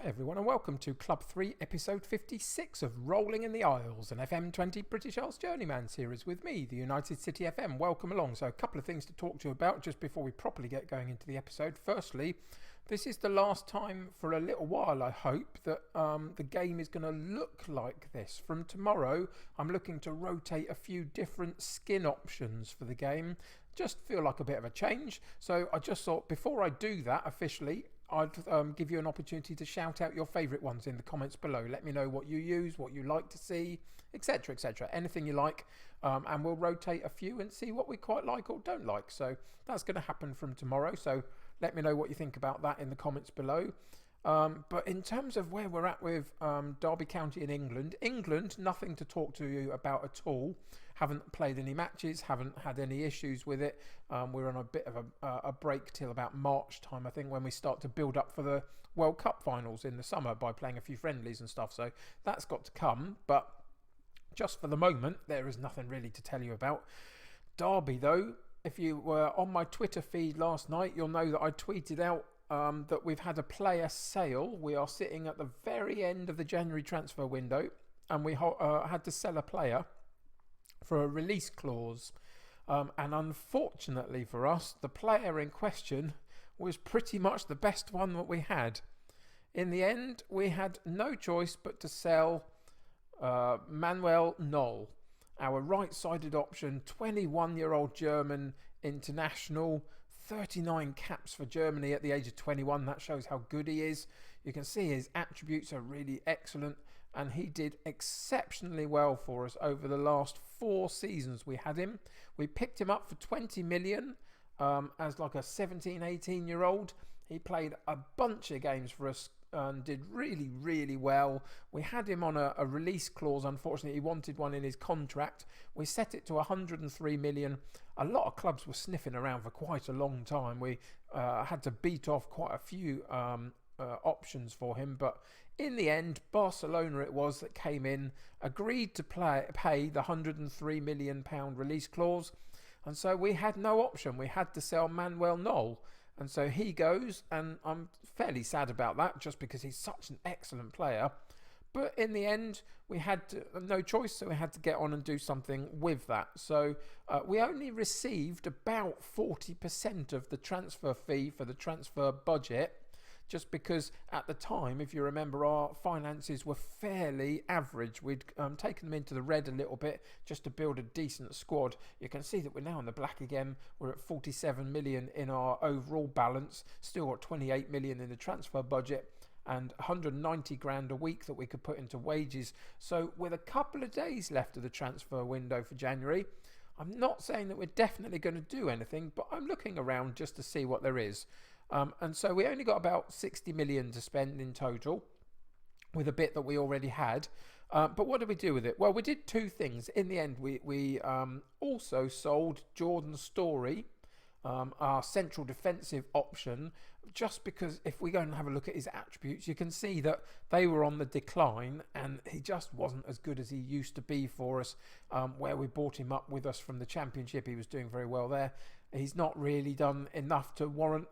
everyone, and welcome to Club 3, episode 56 of Rolling in the Isles, an FM20 British Isles Journeyman series with me, the United City FM. Welcome along. So a couple of things to talk to you about just before we properly get going into the episode. Firstly, this is the last time for a little while, I hope, that the game is going to look like this. From tomorrow, I'm looking to rotate a few different skin options for the game. Just feel like a bit of a change. So I just thought before I do that officially, I'd give you an opportunity to shout out your favourite ones in the comments below. Let me know what you use, what you like to see, etc, etc. Anything you like, and we'll rotate a few and see what we quite like or don't like. So that's going to happen from tomorrow. So let me know what you think about that in the comments below. But in terms of where we're at with Derby County in England, nothing to talk to you about at all. Haven't played any matches, haven't had any issues with it. We're on a bit of a break till about March time, I think, when we start to build up for the World Cup finals in the summer by playing a few friendlies and stuff. So that's got to come. But just for the moment, there is nothing really to tell you about. Derby, though, if you were on my Twitter feed last night, you'll know that I tweeted out that we've had a player sale. We are sitting at the very end of the January transfer window, and we had to sell a player for a release clause. And unfortunately for us, the player in question was pretty much the best one that we had. In the end, we had no choice but to sell Manuel Noll, our right-sided option, 21-year-old German international, 39 caps for Germany at the age of 21. That shows how good he is. You can see his attributes are really excellent, and he did exceptionally well for us over the last 4 seasons we had him. We picked him up for 20 million as like a 17, 18-year-old. He played a bunch of games for us and did really, really well. We had him on a release clause. Unfortunately, he wanted one in his contract. We set it to 103 million. A lot of clubs were sniffing around for quite a long time. We had to beat off quite a few options for him, but in the end, Barcelona it was that came in, agreed to pay the 103 million pound release clause, and so we had no option. We had to sell Manuel Noll. And so he goes, and I'm fairly sad about that just because he's such an excellent player. But in the end, we had no choice, so we had to get on and do something with that. So we only received about 40% of the transfer fee for the transfer budget, just because at the time, if you remember, our finances were fairly average. We'd taken them into the red a little bit just to build a decent squad. You can see that we're now in the black again. We're at 47 million in our overall balance, still got 28 million in the transfer budget, and 190 grand a week that we could put into wages. So with a couple of days left of the transfer window for January, I'm not saying that we're definitely going to do anything, but I'm looking around just to see what there is. And so we only got about 60 million to spend in total with a bit that we already had. But what did we do with it? Well, we did 2 things. In the end, we also sold Jordan Story, our central defensive option, just because if we go and have a look at his attributes, you can see that they were on the decline and he just wasn't as good as he used to be for us. Where we bought him up with us from the Championship, he was doing very well there. He's not really done enough to warrant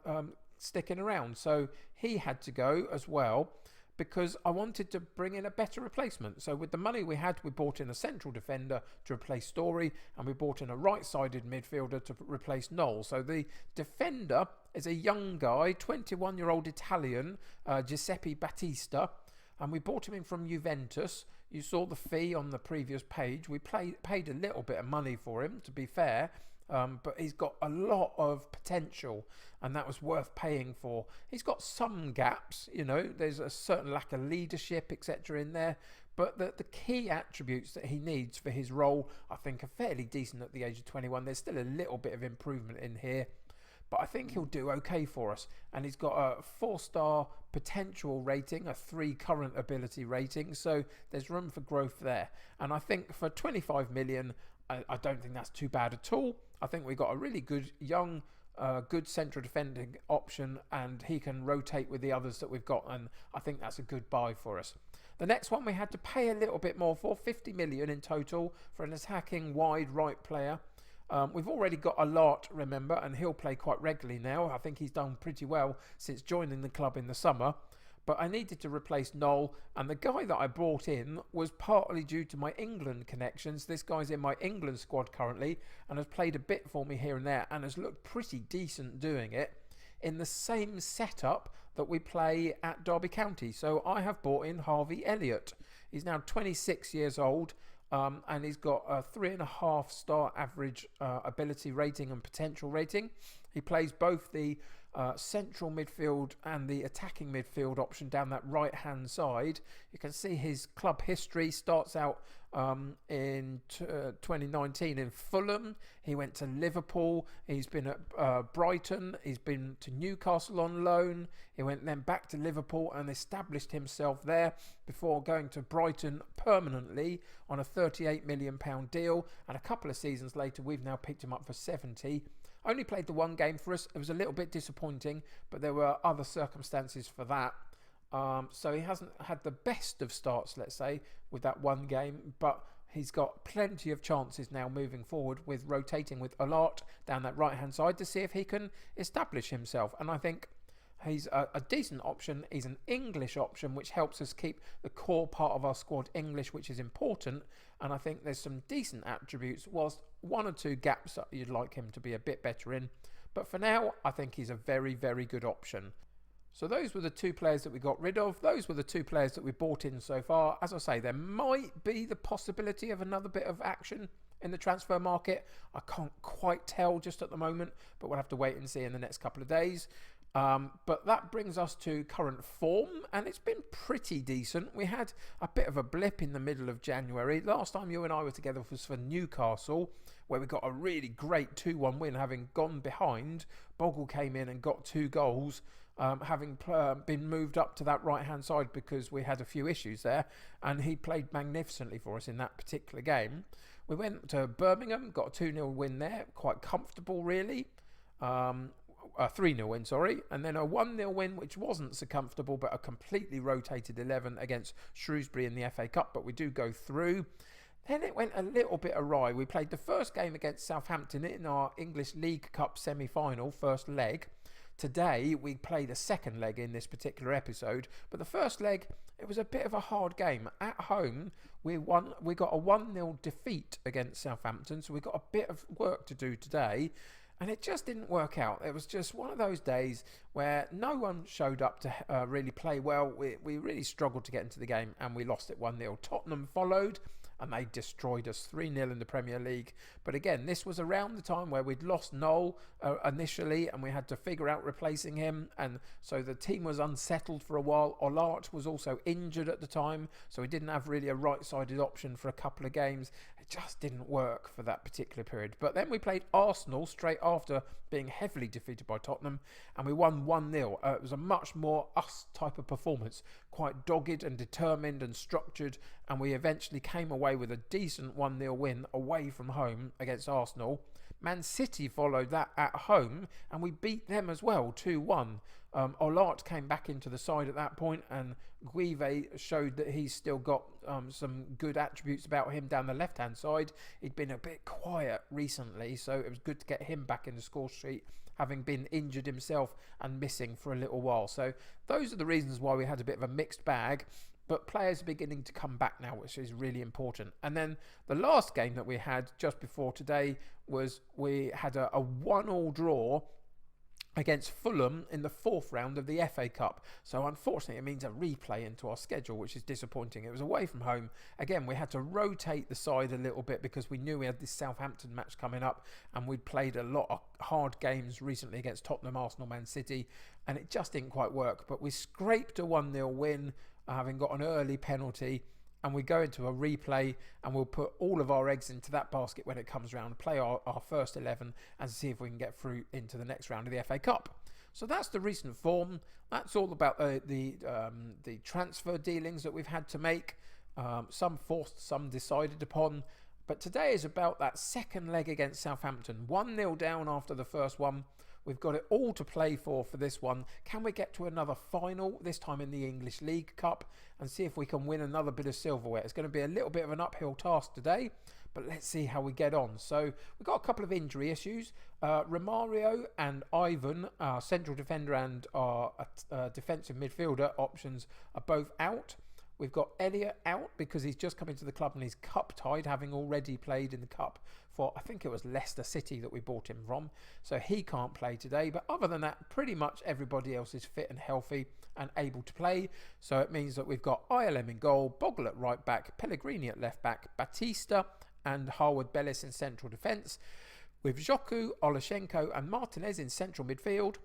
sticking around, so he had to go as well because I wanted to bring in a better replacement. So with the money we had, we bought in a central defender to replace Story, and we bought in a right-sided midfielder to replace Noll. So the defender is a young guy, 21-year-old Italian, Giuseppe Battista, and we bought him in from Juventus. You saw the fee on the previous page. We paid a little bit of money for him, to be fair, but he's got a lot of potential, and that was worth paying for. He's got some gaps, you know, there's a certain lack of leadership, etc. in there, but the key attributes that he needs for his role, I think, are fairly decent at the age of 21. There's still a little bit of improvement in here, but I think he'll do okay for us. And he's got a 4-star potential rating, a 3 current ability rating, so there's room for growth there. And I think for 25 million, I don't think that's too bad at all. I think we got a really good young, good central defending option, and he can rotate with the others that we've got, and I think that's a good buy for us. The next one we had to pay a little bit more for, 50 million in total, for an attacking wide right player. We've already got a lot, remember, and he'll play quite regularly now. I think he's done pretty well since joining the club in the summer. but I needed to replace Noel, and the guy that I brought in was partly due to my England connections. This guy's in my England squad currently and has played a bit for me here and there and has looked pretty decent doing it in the same setup that we play at Derby County. So I have brought in Harvey Elliott. He's now 26 years old. And he's got a 3.5 star average ability rating and potential rating. He plays both the central midfield and the attacking midfield option down that right hand side. You can see his club history starts out in 2019 in Fulham. He went to Liverpool. He's been at Brighton. He's been to Newcastle on loan. He went then back to Liverpool and established himself there before going to Brighton permanently on a £38 million deal. And a couple of seasons later, we've now picked him up for 70. Only played the one game for us. It was a little bit disappointing, but there were other circumstances for that. So he hasn't had the best of starts, let's say, with that one game, but he's got plenty of chances now moving forward with rotating with Alart down that right-hand side to see if he can establish himself. And I think he's a decent option. He's an English option, which helps us keep the core part of our squad English, which is important. And I think there's some decent attributes, whilst one or two gaps that you'd like him to be a bit better in. But for now, I think he's a very, very good option. So those were the two players that we got rid of. Those were the two players that we bought in so far. As I say, there might be the possibility of another bit of action in the transfer market. I can't quite tell just at the moment, but we'll have to wait and see in the next couple of days. But that brings us to current form, and it's been pretty decent. We had a bit of a blip in the middle of January. Last time you and I were together was for Newcastle, where we got a really great 2-1 win, having gone behind. Bogle came in and got 2 goals, having been moved up to that right-hand side because we had a few issues there, and he played magnificently for us in that particular game. We went to Birmingham, got a 2-0 win there, quite comfortable really. A 3-0 win, sorry, and then a 1-0 win, which wasn't so comfortable, but a completely rotated 11 against Shrewsbury in the FA Cup, but we do go through. Then it went a little bit awry. We played the first game against Southampton in our English League Cup semi-final, first leg. Today, we played a second leg in this particular episode, but the first leg, it was a bit of a hard game. At home, we got a 1-0 defeat against Southampton, so we got a bit of work to do today. And it just didn't work out. It was just one of those days where no one showed up to really play well. We really struggled to get into the game and we lost it 1-0. Tottenham followed and they destroyed us 3-0 in the Premier League. But again, this was around the time where we'd lost Noel initially and we had to figure out replacing him. And so the team was unsettled for a while. Olart was also injured at the time, so we didn't have really a right-sided option for a couple of games. It just didn't work for that particular period. But then we played Arsenal straight after being heavily defeated by Tottenham, and we won 1-0. It was a much more us type of performance, quite dogged and determined and structured, and we eventually came away with a decent 1-0 win away from home against Arsenal. Man City followed that at home, and we beat them as well, 2-1. Olart came back into the side at that point, and Guive showed that he's still got some good attributes about him down the left-hand side. He'd been a bit quiet recently, so it was good to get him back in the score sheet, having been injured himself and missing for a little while. So those are the reasons why we had a bit of a mixed bag. But players are beginning to come back now, which is really important. And then the last game that we had just before today was we had a 1-1 draw against Fulham in the 4th round of the FA Cup. So unfortunately it means a replay into our schedule, which is disappointing. It was away from home. Again, we had to rotate the side a little bit because we knew we had this Southampton match coming up, and we'd played a lot of hard games recently against Tottenham, Arsenal, Man City, and it just didn't quite work. But we scraped a 1-0 win, having got an early penalty, and we go into a replay and we'll put all of our eggs into that basket when it comes around, play our first 11 and see if we can get through into the next round of the FA Cup. So that's the recent form. That's all about the transfer dealings that we've had to make. Some forced, some decided upon. But today is about that second leg against Southampton. 1-0 down after the first one. We've got it all to play for this one. Can we get to another final, this time in the English League Cup, and see if we can win another bit of silverware? It's going to be a little bit of an uphill task today, but let's see how we get on. So we've got a couple of injury issues. Romario and Ivan, our central defender and our defensive midfielder options, are both out. We've got Elliot out because he's just come into the club and he's cup tied, having already played in the cup for, I think it was Leicester City that we bought him from. So he can't play today. But other than that, pretty much everybody else is fit and healthy and able to play. So it means that we've got ILM in goal, Bogle at right back, Pellegrini at left back, Batista and Harwood Bellis in central defence, with Joku, Olashenko and Martinez in central midfield,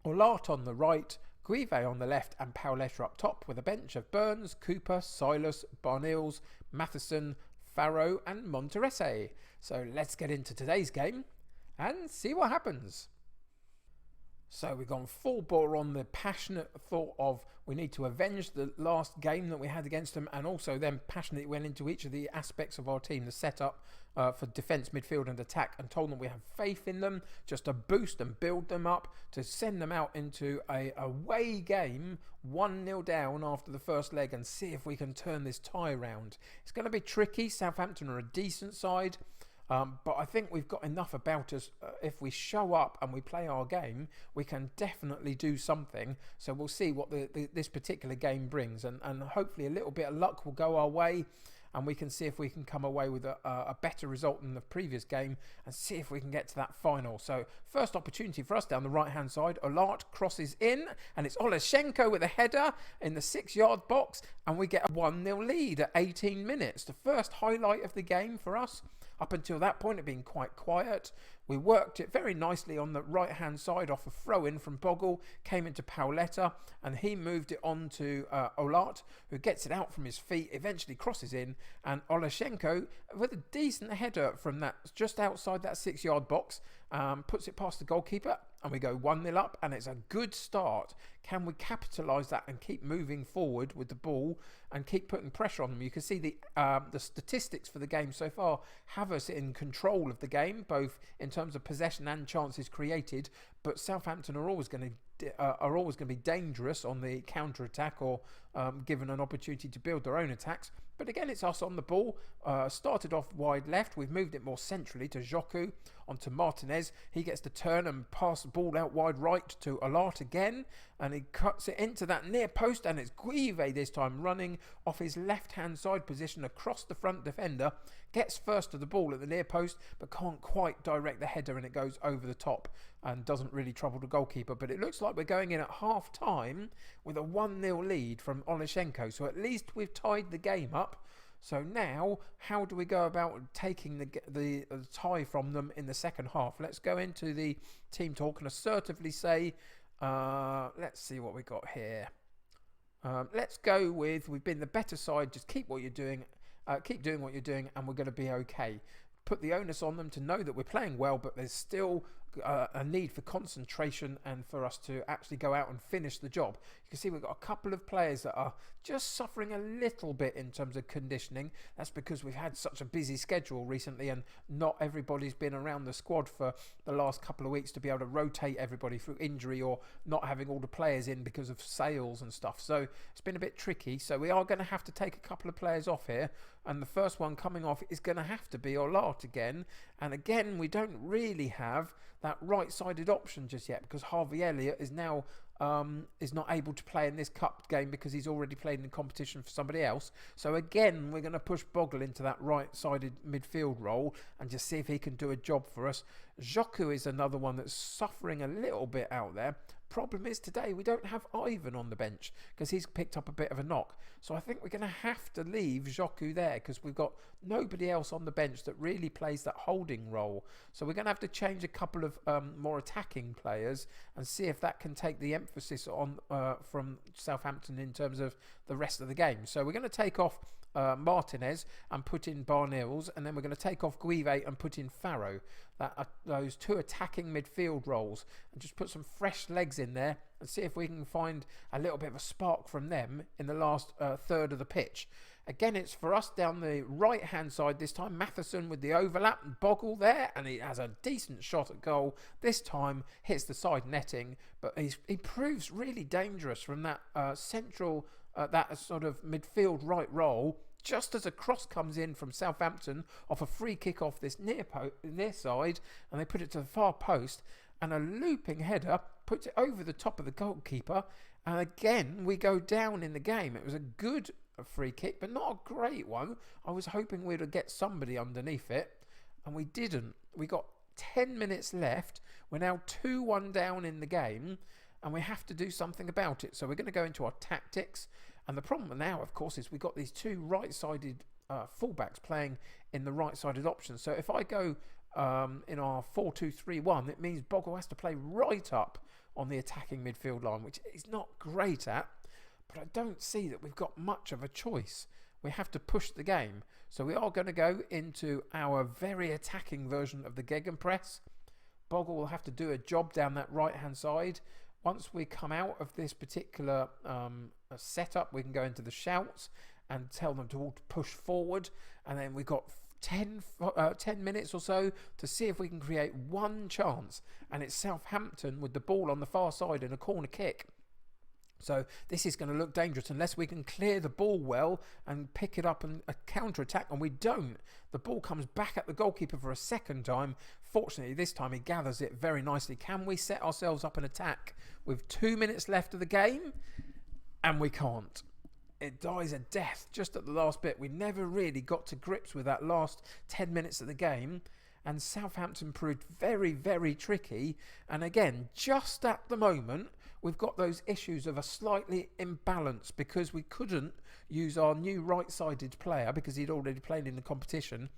Olart on the right, Guive on the left and Pauletta up top, with a bench of Burns, Cooper, Silas, Barnils, Matheson, Farrow and Monterese. So let's get into today's game and see what happens. So we've gone full bore on the passionate thought of we need to avenge the last game that we had against them, and also then passionately went into each of the aspects of our team, the setup for defence, midfield and attack, and told them we have faith in them just to boost and build them up, to send them out into a away game 1-0 down after the first leg and see if we can turn this tie around. It's going to be tricky. Southampton are a decent side. But I think we've got enough about us. If we show up and we play our game, we can definitely do something. So we'll see what this particular game brings. And hopefully a little bit of luck will go our way. And we can see if we can come away with a better result than the previous game and see if we can get to that final. So first opportunity for us down the right-hand side. Olart crosses in and it's Olashenko with a header in the 6-yard box. And we get a 1-0 lead at 18 minutes. The first highlight of the game for us. Up until that point, it had been quite quiet. We worked it very nicely on the right-hand side off a throw-in from Bogle, came into Pauletta, and he moved it on to Olart, who gets it out from his feet, eventually crosses in, and Olashenko, with a decent header from that, just outside that 6-yard box, puts it past the goalkeeper, and we go 1-0 up, and it's a good start. Can we capitalise that and keep moving forward with the ball and keep putting pressure on them? You can see the statistics for the game so far have us in control of the game, both in terms of possession and chances created. But Southampton are always going to be dangerous on the counter attack or given an opportunity to build their own attacks. But again, it's us on the ball. Started off wide left. We've moved it more centrally to Joku, onto Martinez. He gets the turn and pass the ball out wide right to Olart again. And he cuts it into that near post. And it's Guive this time running off his left-hand side position across the front defender. Gets first to the ball at the near post, but can't quite direct the header, and it goes over the top and doesn't really trouble the goalkeeper. But it looks like we're going in at half-time with a 1-0 lead from Olashenko. So at least we've tied the game up. So now, how do we go about taking the tie from them in the second half? Let's go into the team talk and assertively say, let's see what we got here. Let's go with, we've been the better side, just keep what you're doing. Keep doing what you're doing and we're going to be okay. Put the onus on them to know that we're playing well, but there's still a need for concentration and for us to actually go out and finish the job. You can see we've got a couple of players that are just suffering a little bit in terms of conditioning. That's because we've had such a busy schedule recently and not everybody's been around the squad for the last couple of weeks to be able to rotate everybody through injury or not having all the players in because of sales and stuff. So it's been a bit tricky. So we are going to have to take a couple of players off here. And the first one coming off is going to have to be Olart again. And again, we don't really have that right-sided option just yet because Harvey Elliott is now is not able to play in this cup game because he's already played in competition for somebody else. So again, we're going to push Bogle into that right-sided midfield role and just see if he can do a job for us. Joku is another one that's suffering a little bit out there. Problem is today we don't have Ivan on the bench because he's picked up a bit of a knock. So I think we're going to have to leave Joku there because we've got nobody else on the bench that really plays that holding role. So we're going to have to change a couple of more attacking players and see if that can take the emphasis on from Southampton in terms of the rest of the game. So we're going to take off Martinez and put in Barnils, and then we're going to take off Guive and put in Farrow. Those two attacking midfield roles, and just put some fresh legs in there and see if we can find a little bit of a spark from them in the last third of the pitch. Again, it's for us down the right hand side this time. Matheson with the overlap and Bogle there, and he has a decent shot at goal. This time hits the side netting, but he proves really dangerous from that central that sort of midfield right role just as a cross comes in from Southampton off a free kick off this near side, and they put it to the far post, and a looping header puts it over the top of the goalkeeper, and again we go down in the game. It was a good free kick, but not a great one. I was hoping we'd get somebody underneath it, and we didn't. We got 10 minutes left. We're now 2-1 down in the game, and we have to do something about it. So we're going to go into our tactics, and the problem now, of course, is we've got these two right-sided fullbacks playing in the right-sided option. So if I go in our 4-2-3-1, it means Bogle has to play right up on the attacking midfield line, which he's not great at, but I don't see that we've got much of a choice. We have to push the game. So we are going to go into our very attacking version of the Gegenpress. Bogle will have to do a job down that right-hand side. Once we come out of this particular setup, we can go into the shouts and tell them to all push forward. And then we've got 10 minutes or so to see if we can create one chance. And it's Southampton with the ball on the far side in a corner kick. So this is going to look dangerous unless we can clear the ball well and pick it up and counter-attack, and we don't. The ball comes back at the goalkeeper for a second time. Fortunately, this time he gathers it very nicely. Can we set ourselves up an attack with 2 minutes left of the game? And we can't. It dies a death just at the last bit. We never really got to grips with that last 10 minutes of the game. And Southampton proved very, very tricky. And again, just at the moment, we've got those issues of a slightly imbalance because we couldn't use our new right-sided player because he'd already played in the competition,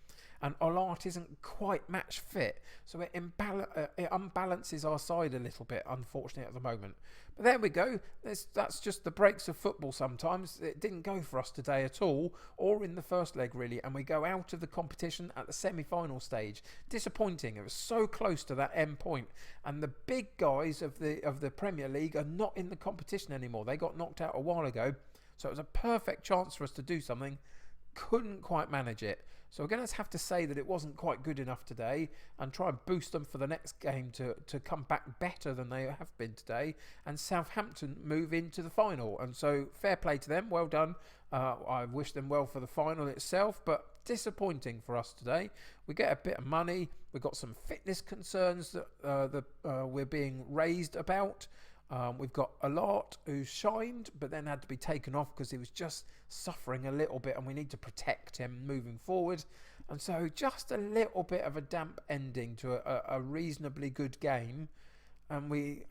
and Olart isn't quite match fit, so it unbalances our side a little bit, unfortunately, at the moment. But there we go. That's just the breaks of football sometimes. It didn't go for us today at all, or in the first leg really, and we go out of the competition at the semi-final stage. Disappointing. It was so close to that end point, and the big guys of the Premier League are not in the competition anymore. They got knocked out a while ago, so it was a perfect chance for us to do something. Couldn't quite manage it. So we're going to have to say that it wasn't quite good enough today and try and boost them for the next game to come back better than they have been today, and Southampton move into the final. And so fair play to them. Well done. I wish them well for the final itself, but disappointing for us today. We get a bit of money. We've got some fitness concerns that we're being raised about. We've got Olart who shined but then had to be taken off because he was just suffering a little bit, and we need to protect him moving forward. And so just a little bit of a damp ending to a reasonably good game, and we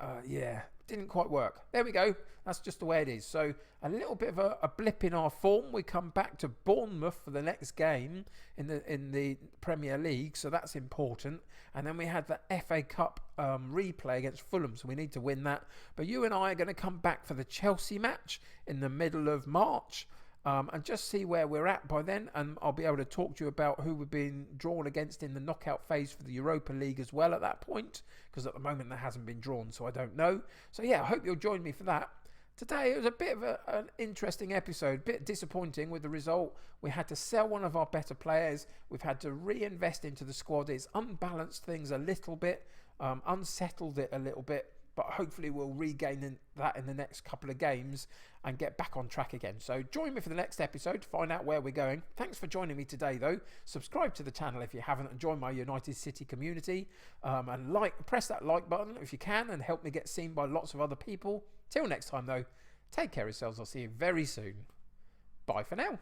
didn't quite work. There we go. That's just the way it is. So a little bit of a blip in our form. We come back to Bournemouth for the next game in the Premier League, so that's important. And then we had the FA Cup replay against Fulham, so we need to win that. But you and I are going to come back for the Chelsea match in the middle of March. And just see where we're at by then, and I'll be able to talk to you about who we've been drawn against in the knockout phase for the Europa League as well at that point, because at the moment that hasn't been drawn, so I don't know. So yeah, I hope you'll join me for that. Today it was a bit of an interesting episode, a bit disappointing with the result. We had to sell one of our better players. We've had to reinvest into the squad. It's unbalanced things a little bit, unsettled it a little bit. But hopefully we'll regain that in the next couple of games and get back on track again. So join me for the next episode to find out where we're going. Thanks for joining me today, though. Subscribe to the channel if you haven't, and join my United City community. And press that like button if you can, and help me get seen by lots of other people. Till next time, though, take care of yourselves. I'll see you very soon. Bye for now.